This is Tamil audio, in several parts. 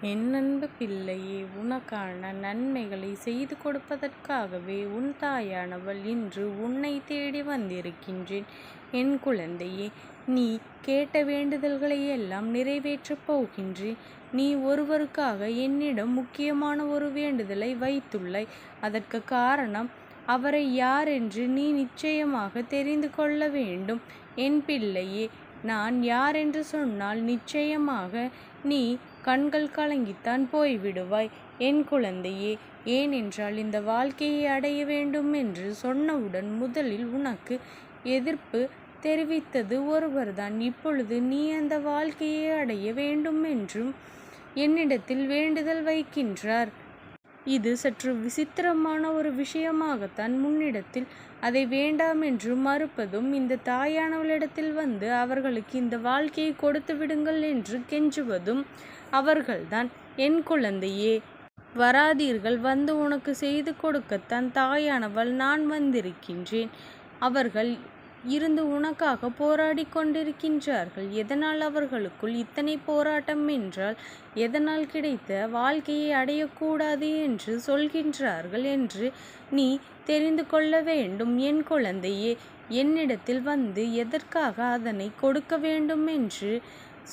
என் அன்பு பிள்ளையே, உனக்கான நன்மைகளை செய்து கொடுப்பதற்காகவே உன் தாயானவள் இன்று உன்னை தேடி வந்திருக்கின்றேன். என் குழந்தையே, நீ கேட்ட வேண்டுதல்களை எல்லாம் நிறைவேற்றப் போகின்றேன். நீ ஒருவருக்காக என்னிடம் முக்கியமான ஒரு வேண்டுதலை வைத்துள்ளாய். அதற்கு காரணம் அவரை யார் என்று நீ நிச்சயமாக தெரிந்து கொள்ள வேண்டும். என் பிள்ளையே, நான் யார் என்று சொன்னால் நிச்சயமாக நீ கண்கள் கலங்கித்தான் போய்விடுவாய். என் குழந்தையே, ஏனென்றால் இந்த வாழ்க்கையை அடைய வேண்டும் என்று சொன்னவுடன் முதலில் உனக்கு எதிர்ப்பு தெரிவித்தது ஒருவர்தான். இப்பொழுது நீ அந்த வாழ்க்கையை அடைய வேண்டும் என்றும் என்னிடத்தில் வேண்டுதல் வைக்கின்றார். இது சற்று விசித்திரமான ஒரு விஷயமாகத்தான் முன்னிடத்தில் அதை வேண்டாம் என்று மறுப்பதும், இந்த தாயானவளிடத்தில் வந்து அவர்களுக்கு இந்த வாழ்க்கையை கொடுத்து விடுங்கள் என்று கெஞ்சுவதும் அவர்கள்தான். என் குழந்தையே, வராதீர்கள், வந்து உனக்கு செய்து கொடுக்கத்தான் தாயானவள் நான் வந்திருக்கின்றேன். அவர்கள் இருந்து உனக்காக போராடி கொண்டிருக்கின்றார்கள். எதனால் அவர்களுக்குள் இத்தனை போராட்டம் என்றால், எதனால் கிடைத்த வாழ்க்கையை அடையக்கூடாது என்று சொல்கின்றார்கள் என்று நீ தெரிந்து கொள்ள வேண்டும். என் குழந்தையே, என்னிடத்தில் வந்து எதற்காக அதனை கொடுக்க வேண்டும் என்று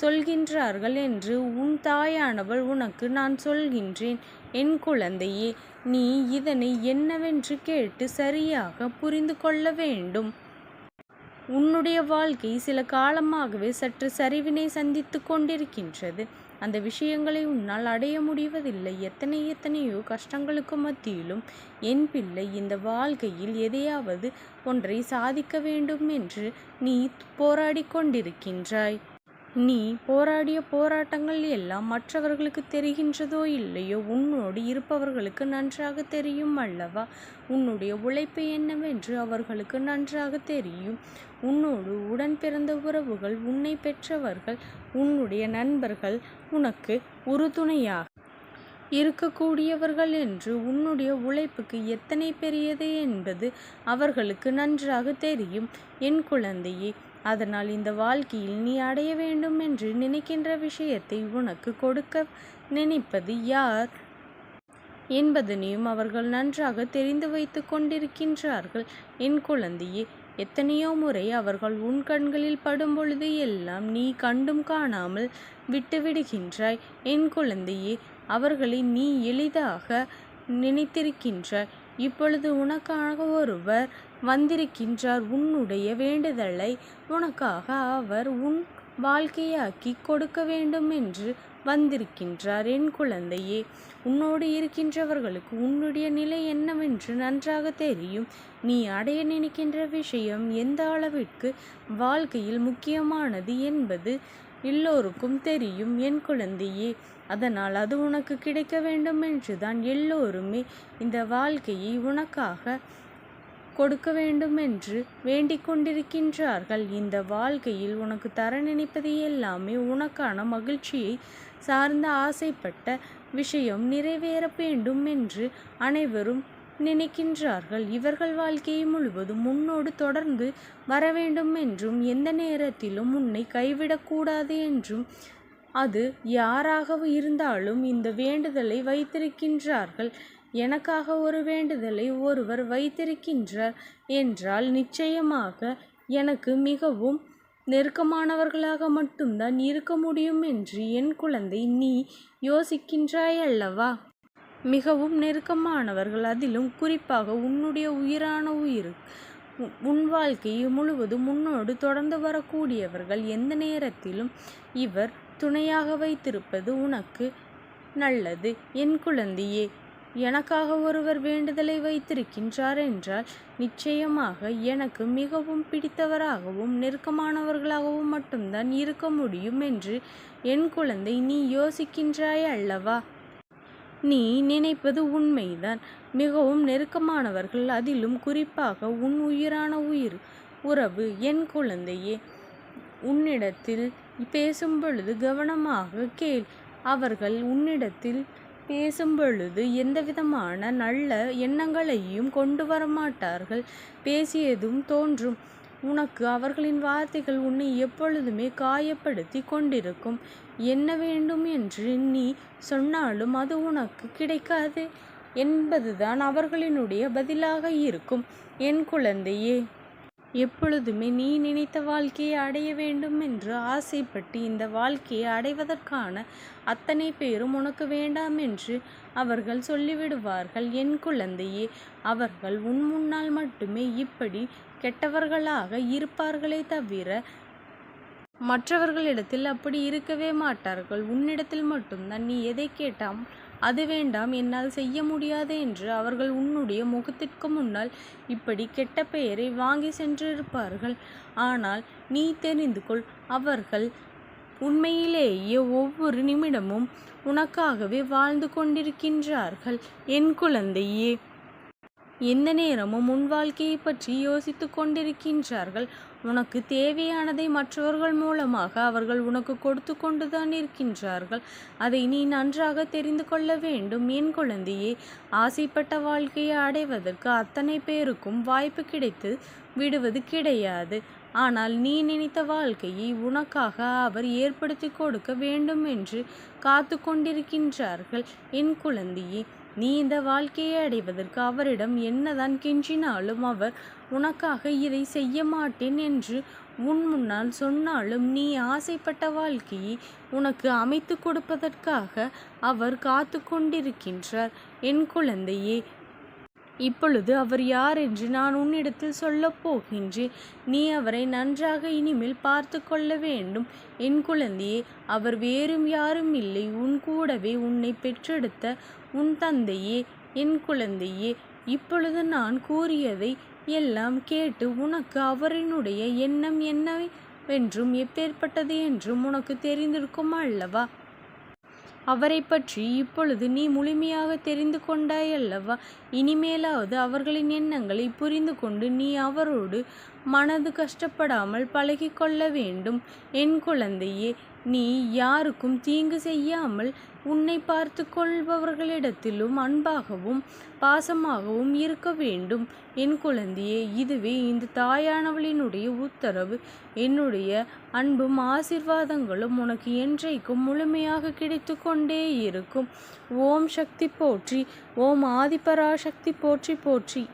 சொல்கின்றார்கள் என்று உன் தாயானவள் உனக்கு நான் சொல்கின்றேன். என் குழந்தையே, நீ இதனை என்னவென்று கேட்டு சரியாக புரிந்து கொள்ள வேண்டும். உன்னுடைய வாழ்க்கை சில காலமாகவே சற்று சரிவினை சந்தித்து கொண்டிருக்கின்றது. அந்த விஷயங்களை உன்னால் அடைய முடிவதில்லை. எத்தனையோ கஷ்டங்களுக்கு மத்தியிலும் என் பிள்ளை, இந்த வாழ்க்கையில் எதையாவது ஒன்றை சாதிக்க வேண்டும் என்று நீ போராடி கொண்டிருக்கின்றாய். நீ போராடிய போராட்டங்கள் எல்லாம் மற்றவர்களுக்கு தெரிகின்றதோ இல்லையோ, உன்னோடு இருப்பவர்களுக்கு நன்றாக தெரியும் அல்லவா? உன்னுடைய உழைப்பு என்னவென்று அவர்களுக்கு நன்றாக தெரியும். உன்னோடு உடன் பிறந்த உறவுகள், உன்னை பெற்றவர்கள், உன்னுடைய நண்பர்கள் உனக்கு உறுதுணையாக இருக்கக்கூடியவர்கள் என்று உன்னுடைய உழைப்புக்கு எத்தனை பெரியது என்பது அவர்களுக்கு நன்றாக தெரியும். என் குழந்தையே, அதனால் இந்த வாழ்க்கையில் நீ அடைய வேண்டும் என்று நினைக்கின்ற விஷயத்தை உனக்கு கொடுக்க நினைப்பது யார் என்பதனையும் அவர்கள் நன்றாக தெரிந்து வைத்து கொண்டிருக்கின்றார்கள். என் குழந்தையே, எத்தனையோ முறை அவர்கள் உன் கண்களில் படும் பொழுது எல்லாம் நீ கண்டும் காணாமல் விட்டு விடுகின்றாய். என் குழந்தையே, அவர்களை நீ எளிதாக நினைத்திருக்கின்றாய். இப்பொழுது உனக்காக ஒருவர் வந்திருக்கின்றார். உன்னுடைய வேண்டுதலை உனக்காக அவர் உன் வாழ்க்கையாக்கி கொடுக்க வேண்டும் என்று வந்திருக்கின்றார். என் குழந்தையே, உன்னோடு இருக்கின்றவர்களுக்கு உன்னுடைய நிலை என்னவென்று நன்றாக தெரியும். நீ அடைய நினைக்கின்ற விஷயம் எந்த அளவிற்கு வாழ்க்கையில் முக்கியமானது என்பது எல்லோருக்கும் தெரியும். என் குழந்தையே, அதனால் அது உனக்கு கிடைக்க வேண்டும் என்றுதான் எல்லோருமே இந்த வாழ்க்கையை உனக்காக கொடுக்க வேண்டும் என்று வேண்டிக் கொண்டிருக்கின்றார்கள். இந்த வாழ்க்கையில் உனக்கு தர நினைப்பது எல்லாமே உனக்கான மகிழ்ச்சியை சார்ந்த ஆசைப்பட்ட விஷயம் நிறைவேற வேண்டும் என்று அனைவரும் நினைக்கின்றார்கள். இவர்கள் வாழ்க்கையை முழுவதும் உன்னோடு தொடர்ந்து வர வேண்டும் என்றும், எந்த நேரத்திலும் உன்னை கைவிடக்கூடாது என்றும், அது யாராக இருந்தாலும் இந்த வேண்டுதலை வைத்திருக்கின்றார்கள். எனக்காக ஒரு வேண்டுதலை ஒருவர் வைத்திருக்கின்றார் என்றால் நிச்சயமாக எனக்கு மிகவும் நெருக்கமானவர்களாக மட்டும்தான் இருக்க முடியும் என்று என் குழந்தை நீ யோசிக்கின்றாய் அல்லவா? மிகவும் நெருக்கமானவர்கள், அதிலும் குறிப்பாக உன்னுடைய உயிரான உயிர், உன் வாழ்க்கையை முழுவதும் உன்னோடு தொடர்ந்து வரக்கூடியவர்கள், எந்த நேரத்திலும் இவர் துணையாக வைத்திருப்பது உனக்கு நல்லது. என் குழந்தையே, எனக்காக ஒருவர் வேண்டுதலை வைத்திருக்கின்றார் என்றால் நிச்சயமாக எனக்கு மிகவும் பிடித்தவராகவும் நெருக்கமானவர்களாகவும் மட்டும்தான் இருக்க முடியும் என்று என் குழந்தை நீ யோசிக்கின்றாய் அல்லவா? நீ நினைப்பது உண்மைதான். மிகவும் நெருக்கமானவர்கள், அதிலும் குறிப்பாக உன் உயிரான உயிர் உறவு. என் குழந்தையே, உன்னிடத்தில் பேசும் பொழுது கவனமாக கேள். அவர்கள் உன்னிடத்தில் பேசும் பொழுது எந்தவிதமான நல்ல எண்ணங்களையும் கொண்டு வரமாட்டார்கள். பேசியதும் தோன்றும் உனக்கு அவர்களின் வார்த்தைகள் உன்னை எப்பொழுதுமே காயப்படுத்தி கொண்டிருக்கும். என்ன வேண்டும் என்று நீ சொன்னாலும் அது உனக்கு கிடைக்காது என்பதுதான் அவர்களினுடைய பதிலாக இருக்கும். என் குழந்தையே, எப்பொழுதுமே நீ நினைத்த வாழ்க்கையை அடைய வேண்டும் என்று ஆசைப்பட்டு இந்த வாழ்க்கையை அடைவதற்கான அத்தனை பேரும் உனக்கு வேண்டாம் என்று அவர்கள் சொல்லிவிடுவார்கள். என் குழந்தையே, அவர்கள் உன் முன்னால் மட்டுமே இப்படி கெட்டவர்களாக இருப்பார்களே தவிர மற்றவர்களிடத்தில் அப்படி இருக்கவே மாட்டார்கள். உன்னிடத்தில் மட்டும்தான் நீ எதை கேட்டாம் அது வேண்டாம், என்னால் செய்ய முடியாது என்று அவர்கள் உன்னுடைய முகத்திற்கு முன்னால் இப்படி கெட்ட பெயரை வாங்கி சென்றிருப்பார்கள். ஆனால் நீ தெரிந்து கொள், அவர்கள் உண்மையிலேயே ஒவ்வொரு நிமிடமும் உனக்காகவே வாழ்ந்து கொண்டிருக்கின்றார்கள். என் குழந்தையே, எந்த நேரமும் உன் வாழ்க்கையை பற்றி யோசித்து கொண்டிருக்கின்றார்கள். உனக்கு தேவையானதை மற்றவர்கள் மூலமாக அவர்கள் உனக்கு கொடுத்து கொண்டுதான் இருக்கின்றார்கள். அதை நீ நன்றாக தெரிந்து கொள்ள வேண்டும். என் குழந்தையே, ஆசைப்பட்ட வாழ்க்கையை அடைவதற்கு அத்தனை பேருக்கும் வாய்ப்பு கிடைத்து விடுவது கிடையாது. ஆனால் நீ நினைத்த வாழ்க்கையை உனக்காக அவர் ஏற்படுத்தி கொடுக்க வேண்டும் என்று காத்து கொண்டிருக்கின்றார்கள். என் குழந்தையே, நீ இந்த வாழ்க்கையை அடைவதற்கு அவரிடம் என்னதான் கெஞ்சினாலும் அவர் உனக்காக இதை செய்ய மாட்டேன் என்று உன் முன்னால் சொன்னாலும் நீ ஆசைப்பட்ட வாழ்க்கையை உனக்கு அமைத்து கொடுப்பதற்காக அவர் காத்து கொண்டிருக்கின்றார். என் குழந்தையே, இப்பொழுது அவர் யார் என்று நான் உன்னிடத்தில் சொல்லப் போகின்றேன். நீ அவரை நன்றாக இனிமேல் பார்த்து கொள்ள வேண்டும். என் குழந்தையே, அவர் வேறும் யாரும் இல்லை, உன் கூடவே உன்னை பெற்றெடுத்த உன் தந்தையே. என் குழந்தையே, இப்பொழுது நான் கூறியதை எல்லாம் கேட்டு உனக்கு அவரினுடைய எண்ணம் என்னவென்றும் எப்பேற்பட்டது என்றும் உனக்கு தெரிந்திருக்கும் அல்லவா? அவரை பற்றி இப்பொழுது நீ முழுமையாக தெரிந்து கொண்டாய் அல்லவா? இனிமேலாவது அவர்களின் எண்ணங்களை புரிந்து கொண்டு நீ அவரோடு மனது கஷ்டப்படாமல் பழகி கொள்ள வேண்டும். என் குழந்தையே, நீ யாருக்கும் தீங்கு செய்யாமல் உன்னை பார்த்து கொள்பவர்களிடத்திலும் அன்பாகவும் பாசமாகவும் இருக்க வேண்டும். என் குழந்தையே, இதுவே இந்த தாயானவளினுடைய உத்தரவு. என்னுடைய அன்பும் ஆசீர்வாதங்களும் உனக்கு என்றைக்கும் முழுமையாக கிடைத்து கொண்டே இருக்கும். ஓம் சக்தி போற்றி, ஓம் ஆதிபராசக்தி போற்றி போற்றி.